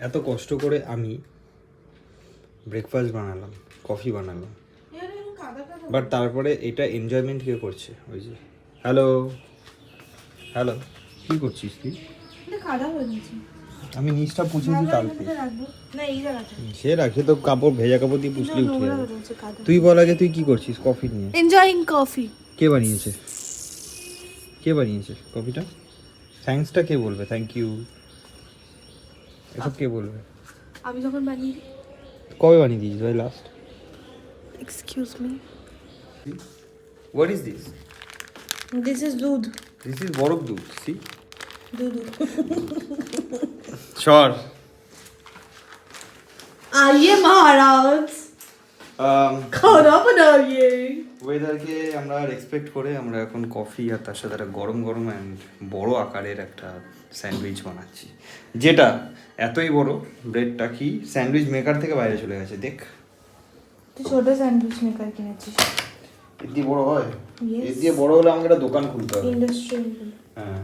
এত কষ্ট করে আমি ব্রেকফাস্ট বানালাম, কফি বানালাম, বাট তারপরে এটা এনজয়মেন্ট কে করছে? ওই যে হ্যালো হ্যালো, কী করছিস তুই? আমি নিচটা পুছেছি কালকে। সে রাখে তো, কাপড় ভেজা কাপড় দিয়ে পুছলি উঠে যাবে। তুই বল আগে, তুই কি করছিস কফি নিয়ে? Enjoying coffee. কে বানিয়েছে? কে বানিয়েছে কফিটা? থ্যাঙ্কসটা কে বলবে? থ্যাংক ইউ এসব কে বলবে? আমি যখন বানিয়ে। কবে বানিয়ে দিয়েছিস ভাই last? Excuse me, what is this? This is দুধ। দিস ইজ বরফ দুধ। সি দুধ। সর। आइए महाराज, खाना बनाइए। ওয়েদারকে আমরা রেসপেক্ট করে আমরা এখন কফি আর তার সাথে একটা গরম গরম অ্যান্ড বড় আকারের একটা স্যান্ডউইচ বানাচ্ছি, যেটা এতই বড় ব্রেডটা কি স্যান্ডউইচ মেকার থেকে বাইরে চলে গেছে। দেখ, তুই ছোট স্যান্ডউইচ মেকার কিনেছিস? এর দিয়ে বড় হয়? Yes. এর দিয়ে বড় হলে আমাকে একটা দোকান খুলতে হবে। ইন্ডাস্ট্রিয়াল। হ্যাঁ,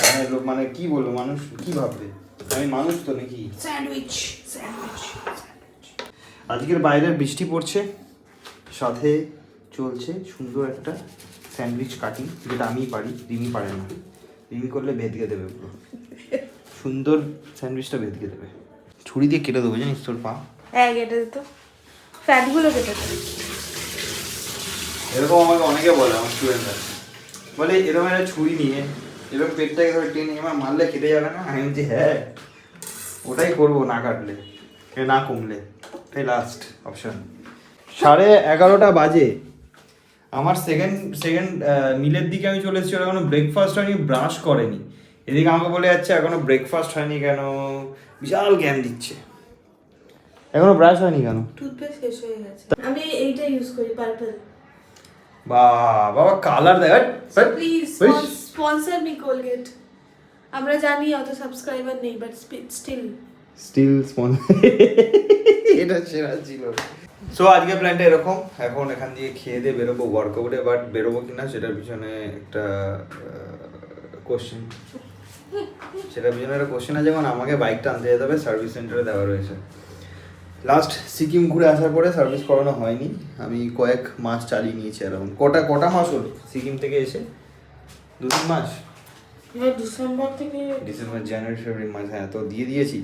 মানে লোক মানে কি বলবো, মানুষ কি ভাববে আমি মানুষ তো নাকি? Sandwich sandwich. আজকের বাইরে বৃষ্টি পড়ছে, সাথে চলছে সুন্দর একটা স্যান্ডউইচ কাটিং, যেটা আমিই পারি, রিমি পারে না। রিমি করলে ভেদকে দেবে পুরো, সুন্দর স্যান্ডউইচটা ভেদকে দেবে। ছুরি দিয়ে কেটে দেবো, জানিস তোর পা? হ্যাঁ কেটে দিত, ফ্যাটগুলো কেটে দিত। এরকম আমাকে অনেকে বলে, আমার স্টুডেন্টরা বলে এরকম একটা ছুরি নিয়ে এরকম পেটটাকে ধরে টেনে আমার মারলে কেটে যাবে না? আমি বলছি হ্যাঁ, ওটাই করবো, না কাটলে না কমলে, এটাই লাস্ট অপশন। 11:30 বাজে, আমার সেকেন্ড মিলের দিকে আমি চলে এসেছি, ওরা এখনো ব্রেকফাস্ট হয়নি, ব্রাশ করেনি। এদিকে আমাকে বলে যাচ্ছে এখনো ব্রেকফাস্ট হয়নি কেন, বিশাল জ্ঞান দিচ্ছে। এখনো ব্রাশ হয়নি কেন? টুথপেস্ট শেষ হয়ে গেছে। আমি এইটা ইউজ করি, পার্পল। বাবা কালার দেখ। Please sponsor me Colgate. আমরা জানি অত সাবস্ক্রাইবার নেই, বাট স্টিল স্পন্সর। এটা সেরা ছিল। সো আজকে প্ল্যানটা এরকম, এখন এখান দিয়ে খেয়ে দিয়ে বেরোবো ওয়ার্কআউটে, বাট বেরোবো কিনা সেটার পিছনে একটা কোশ্চেন, আছে। যেমন আমাকে বাইকটা আনতে যেতে হবে, সার্ভিস সেন্টারে দেওয়া রয়েছে। লাস্ট সিকিম ঘুরে আসার পরে সার্ভিস করানো হয়নি, আমি কয়েক মাস চালিয়ে নিয়েছি এরকম। কটা মাস হলো সিকিম থেকে এসে? 2-3 মাস। ডিসেম্বর জানুয়ারি ফেব্রুয়ারি মাস, হ্যাঁ। তো দিয়ে দিয়েছি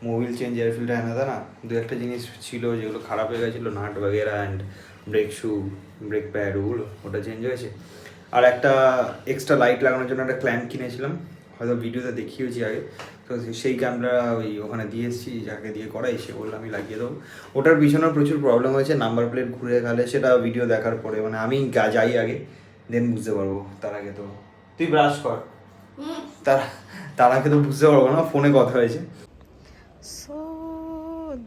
মোবিল চেঞ্জ, এয়ার ফিল্টার এনে না, দু একটা জিনিস ছিল যেগুলো খারাপ হয়ে গেছিলো, নাট বাগেরা and brake shoe, brake pad, ওগুলো ওটা চেঞ্জ হয়েছে। আর একটা এক্সট্রা লাইট লাগানোর জন্য একটা ক্ল্যাম্প কিনেছিলাম, হয়তো ভিডিওতে দেখিয়েছি আগে। তো সেই ক্যাম্পটা ওখানে দিয়ে এসেছি, যাকে দিয়ে করাই সে বললো আমি লাগিয়ে দেবো। ওটার পিছনেও প্রচুর প্রবলেম হয়েছে, নাম্বার প্লেট ঘুরে গেলে, সেটা ভিডিও দেখার পরে, মানে আমি যাই আগে দেন বুঝতে পারবো, তার আগে তো তুই ব্রাশ কর, তার আগে তো বুঝতে পারবো না, ফোনে কথা হয়েছে। So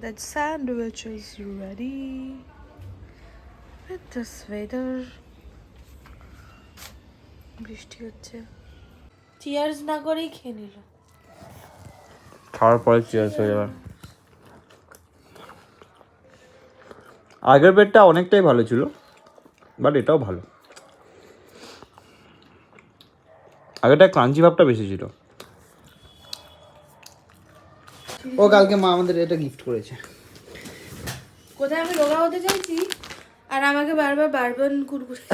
that sandwich is ready with this weather. বৃষ্টি হচ্ছে, চিয়ার্স না করেই খেয়ে নিল। খাওয়ার পরে চিয়ার্স হয়ে যাবে। আগের বেডটা অনেকটাই ভালো ছিল, বাট এটাও ভালো। আগেরটা ক্রাঞ্চি ভাবটা বেশি ছিল। ও কালকে মা আমাদের এটা গিফট করেছে। কোথায় আমি রোগা হতে চাইছি আর আমাকে বারবার বারবান কুরকুরে।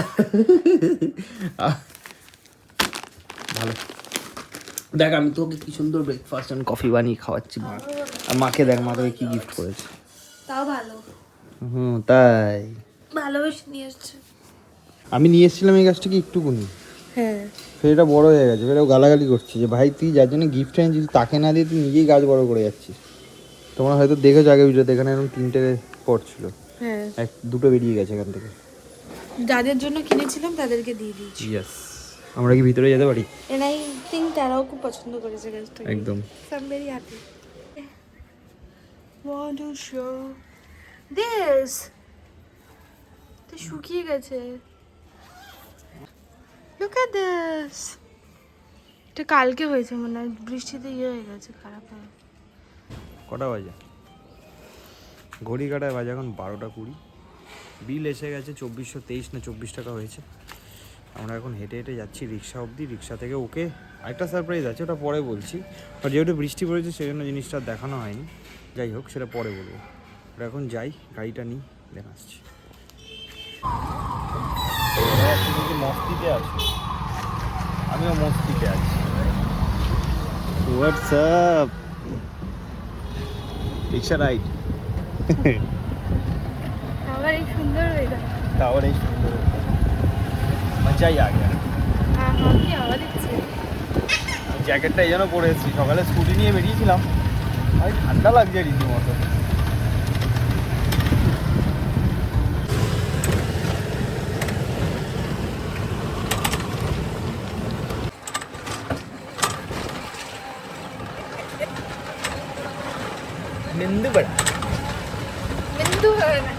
ভালো, দেখ আমি তোকে কি সুন্দর ব্রেকফাস্ট এন্ড কফি বানিয়ে খাওয়াচ্ছি মা, আর মাকে দেখ মা তোকে কি গিফট করেছে। তাও ভালো, তাই ভালোবেসে নিয়ে এসছে। আমি নিয়ে এসেছিলাম এই গাছটাকে একটুকুনি, হ্যাঁ ফের এটা বড় হয়ে গেছে, ফের ও গালাগালি করছে যে ভাই তুই যার জন্য গিফট এনেছিস তাকে না দিয়ে তুই নিজেই গাছ বড় করে যাচ্ছিস। তোমরা হয়তো দেখেছো আগে ভিডিওতে, এখানে এরকম 3টে পট ছিল, হ্যাঁ, 2টো বেরিয়ে গেছে এখান থেকে। যাদের জন্য কিনেছিলাম তাদেরকে দিয়ে দিয়েছি। ইয়েস, আমরা কি ভিতরে যেতে পারি? এন্ড আই থিংক তারাও খুব পছন্দ করেছে গাছটা, একদম। I am very happy. Want to show this, তো শুকিয়ে গেছে। লুক এট দিস, এটা কালকে হয়েছে মনে হয়, বৃষ্টিতে ইয়ে হয়ে গেছে, খারাপ হয়ে। কটা বাজে? ঘড়ি কাটায় বাজে এখন 12:20। বিল এসে গেছে 2423 না 24 টাকা হয়েছে। আমরা এখন হেঁটে হেঁটে যাচ্ছি রিক্সা অবধি, রিক্সা থেকে ওকে আরেকটা সারপ্রাইজ আছে, ওটা পরে বলছি। আর যেহেতু বৃষ্টি পড়েছে সেই জন্য জিনিসটা দেখানো হয়নি। যাই হোক সেটা পরে বলবো। এখন যাই, গাড়িটা নিই, দেন আসছি। মস্তিতে আছি, আমিও মস্তিতে আছি। হোয়াটসঅ্যাপ রিক্সা রাইড। আবার এই সুন্দর ওয়েদার, তাও এই সুন্দর মজাই আ গেল। কি আওয়াজ দিচ্ছে। জ্যাকেটটা এই জন্য পরে এসেছি, সকালে স্কুটি নিয়ে বেরিয়েছিলাম, আর ঠান্ডা লাগছে রীতিমতো। মেন্দু বড়া, মেন্দু বড়া না,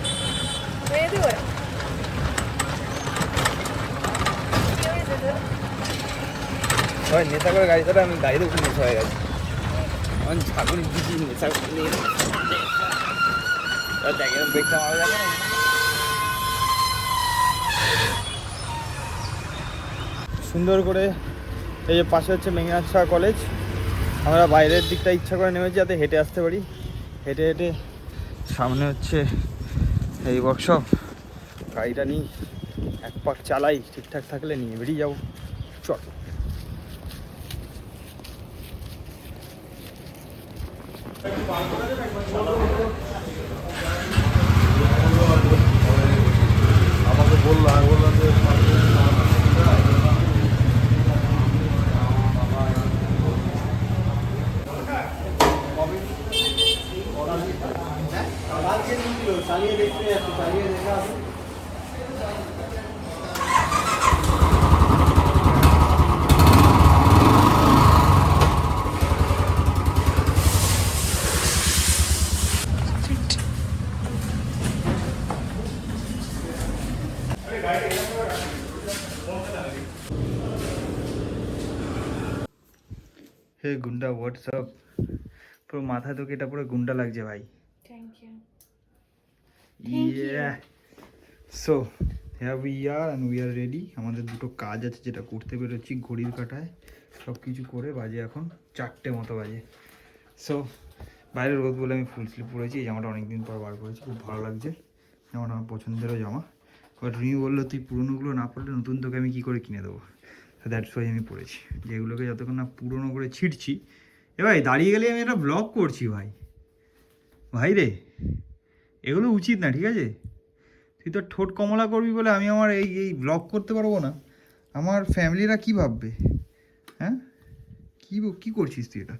মেদু বড়া। সবাই নেশা করে গাড়ি চালায়, আমি গাড়িতে উঠে নেশা হয়ে গেছে। আমার ছাগল দিচ্ছি নেশা নিয়ে দেখেন ব্রেকটা মারা যাবে না। সুন্দর করে এই যে পাশে হচ্ছে মেঘনাথ শাহ কলেজ, আমরা বাইরের দিকটা ইচ্ছা করে নেমেছি যাতে হেঁটে আসতে পারি। হেঁটে হেঁটে সামনে হচ্ছে এই ওয়ার্কশপ, গাড়িটা নিই, এক পাক চালাই, ঠিকঠাক থাকলে নিয়ে বেরিয়ে যাবো। চল। আমাকে বললো, আমি বললাম যে চালিয়ে দেখতে যাচ্ছি, চালিয়ে দেখা। হে গুন্ডা, হোয়াটসঅ্যাপ। পুরো মাথা তোকে এটা পুরো গুন্ডা লাগছে ভাই। Thank you. Yeah. So here we are and we are ready. আমাদের দুটো কাজ আছে যেটা করতে বেরোচ্ছি ঘড়ির কাঁটায়, সব কিছু করে বাজে এখন 4টে মতো বাজে। সো বাইরে রোদ বলে আমি ফুল স্লিভ পরেছি, এই জামাটা অনেকদিন পর বার করেছি, খুব ভালো লাগছে। জামাটা আমার পছন্দেরও জামা, বাট রিমি বললো তুই পুরোনোগুলো না পড়লে নতুন তোকে আমি কী করে কিনে দেবো। তো দ্যাটস ওয়াই আমি পড়েছি, যেগুলোকে যতক্ষণ না পুরোনো করে ছিটছি। এ ভাই দাঁড়িয়ে গেলে আমি একটা ব্লগ করছি ভাই, ভাই রে এগুলো উচিত না, ঠিক আছে? তুই তো ঠোঁট কমলা করবি বলে আমি আমার এই ব্লগ করতে পারবো না? আমার ফ্যামিলিরা কী ভাববে? হ্যাঁ, কী করছিস তুই? এটা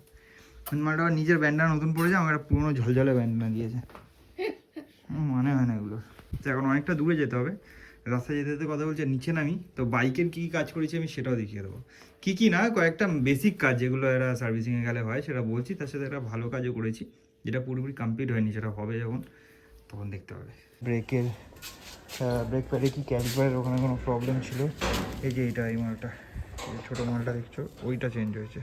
মালটা নিজের ব্যান্ডা নতুন পড়েছে, আমার একটা পুরোনো ঝলঝলে ব্যান্ডা দিয়েছে, মানে হয় না এগুলো। তো এখন অনেকটা দূরে যেতে হবে, রাস্তায় যেতে যেতে কথা বলছে নিচে নামি, তো বাইকের কী কাজ করেছি আমি সেটাও দেখিয়ে দেবো। কী না, কয়েকটা বেসিক কাজ যেগুলো এরা সার্ভিসিংয়ে গেলে হয় সেটা বলছি, তার সাথে একটা ভালো কাজও করেছি যেটা পুরোপুরি কমপ্লিট হয়নি, সেটা হবে যখন তখন দেখতে হবে। ব্রেক প্যাডে কি ক্যালিপারের ওখানে কোনো প্রবলেম ছিল, এই যে এই মালটা, ছোটো মালটা দেখছো ওইটা চেঞ্জ হয়েছে,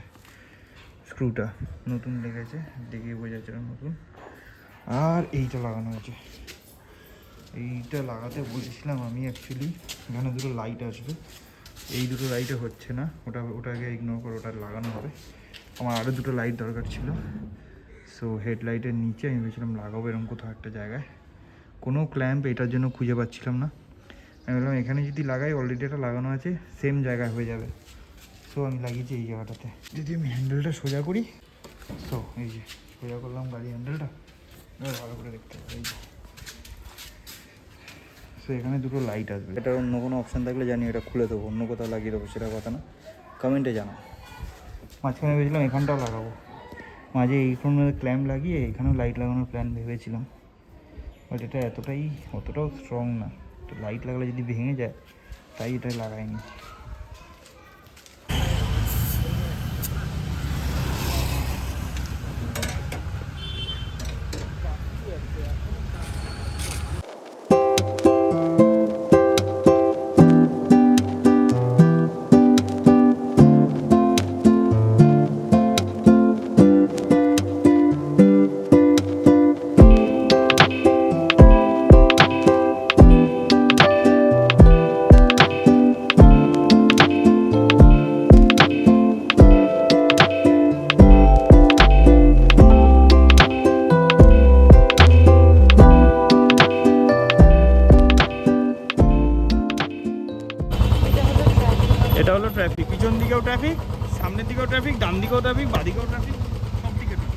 স্ক্রুটা নতুন লেগেছে, দেখে বোঝা যাচ্ছে নতুন। আর এইটা লাগানো হয়েছে, এইটা লাগাতে বলেছিলাম আমি অ্যাকচুয়ালি, এখানে দুটো লাইট আসবে, এই দুটো লাইটে হচ্ছে না, ওটাকে ইগনোর করে ওটা লাগানো হবে। আমার আরও দুটো লাইট দরকার ছিল, সো হেডলাইটের নিচে আমি ভেবেছিলাম লাগাবো এরকম কোথাও একটা জায়গায়, কোনো ক্ল্যাম্প এটার জন্য খুঁজে পাচ্ছিলাম না। আমি বললাম এখানে যদি লাগাই, অলরেডি এটা লাগানো আছে, সেম জায়গায় হয়ে যাবে, সো আমি লাগিয়েছি এই জায়গাটাতে। যদি আমি হ্যান্ডেলটা সোজা করি, সো এই যে সোজা করলাম গাড়ি হ্যান্ডেলটা, ভালো করে দেখতে হবে। এই যে সো এখানে দুটো লাইট আসবে, এটার অন্য কোনো অপশান থাকলে জানি এটা খুলে দেবো, অন্য কোথাও লাগিয়ে দেবো সেটা কথা না, কমেন্টে জানাও। মাঝখানে ভেবেছিলাম এখানটাও লাগাবো, মাঝে এইখানে ক্ল্যাম্প লাগিয়ে এখানেও লাইট লাগানোর প্ল্যান ভেবেছিলাম, বাট এটা অতটাও স্ট্রং না, তো লাইট লাগালে যদি ভেঙে যায় তাই এটা লাগাইনি। ট্রাফিক, সামনের দিকেও ট্রাফিক, ডান দিকেও ট্রাফিক, বাদিকেও ট্রাফিক, সব দিকে ট্রাফিক।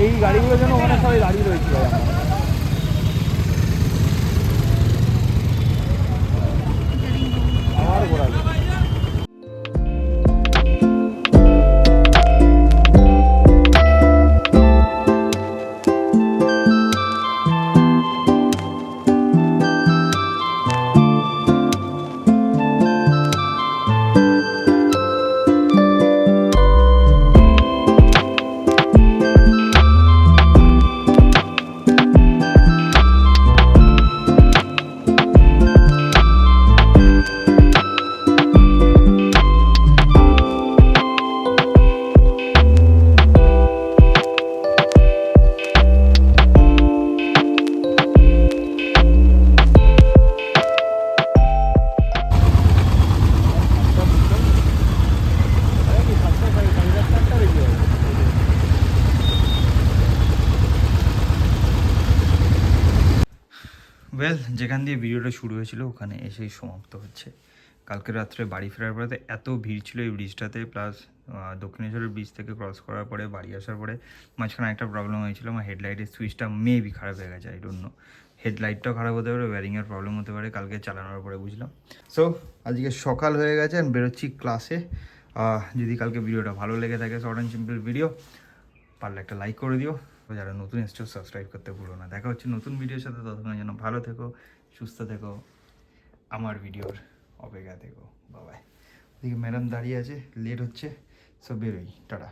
এই গাড়িগুলোর জন্য ওখানে সবাই দাঁড়িয়ে রয়েছে ভাই আমরা। আবার ঘোরাবে। ওয়েল, যেখান দিয়ে ভিডিওটা শুরু হয়েছিল ওখানে এসেই সমাপ্ত হচ্ছে। কালকে রাত্রে বাড়ি ফেরার পরে এত ভিড় ছিল এই ব্রিজটাতে, প্লাস দক্ষিণেশ্বরের ব্রিজ থেকে ক্রস করার পরে বাড়ি আসার পরে মাঝখানে একটা প্রবলেম হয়েছিল, আমার হেডলাইটের সুইচটা মেবি খারাপ হয়ে গেছে, আই ডোন্ট নো। হেডলাইটটাও খারাপ হতে পারে, ওয়ারিংয়ের প্রবলেম হতে পারে, কালকে চালানোর পরে বুঝলাম। সো আজকে সকাল হয়ে গেছে, আমি বেরোচ্ছি ক্লাসে। যদি কালকে ভিডিওটা ভালো লেগে থাকে, শর্ট অ্যান্ড সিম্পল ভিডিও, পারলে একটা লাইক করে দিও। যারা নতুন এসছো সাবস্ক্রাইব করতে ভুলো না। দেখা হচ্ছে নতুন ভিডিওর সাথে, ততক্ষণের জন্য ভালো থেকো, সুস্থ থেকো, আমার ভিডিওর অপেক্ষা থেকো। বাবাই। ওদিকে ম্যাডাম দাঁড়িয়ে আছে, লেট হচ্ছে, সব বেরোই, টাটা।